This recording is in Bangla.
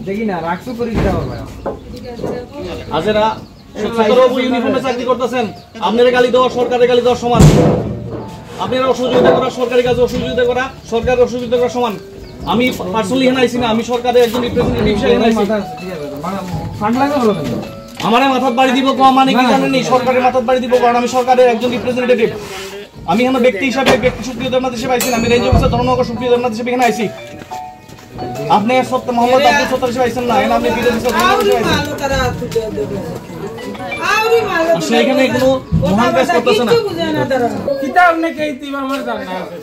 দেখি না রাখছো পরীক্ষা হবে আজেরা 17 ইউনিফর্মে চাকরি করতেছেন আপনাদের গালি দেওয়া সরকারের গালি দেওয়া সমান আপনারা অসহযোগিতা করা সরকারি কাজে অসহযোগিতা করা সরকারের অসহযোগিতা করা সমান আমি পার্সোনালি এখানে আইছি না আমি সরকারের একজন রিপ্রেজেন্টেটিভ হিসেবে এখানে আইছি ফান্ড লাগবে হলো না আমারে মাথাত বাড়ি দিব কো মানে কি জানেন নি সরকারের মাথাত বাড়ি দিব কারণ আমি সরকারের একজন রিপ্রেজেন্টেটিভ আমি এখানে ব্যক্তি হিসেবে ব্যক্তি সুপ্রিয় দেবনাথ হিসেবে আইছি আমি রেঞ্জ অফিসার ধর্মনগর সুপ্রিয় দেবনাথ হিসেবে এখানে আইছি আপনি সত্য মোহাম্মদ আব্দুল সত্তার হিসেবে আইছেন না এখানে আপনি বিরোধী সদস্য হিসেবে আইছেন আসলে এখানে কোনো মহান কাজ করতেছে না কিতাব নাকি আমার জানা আছে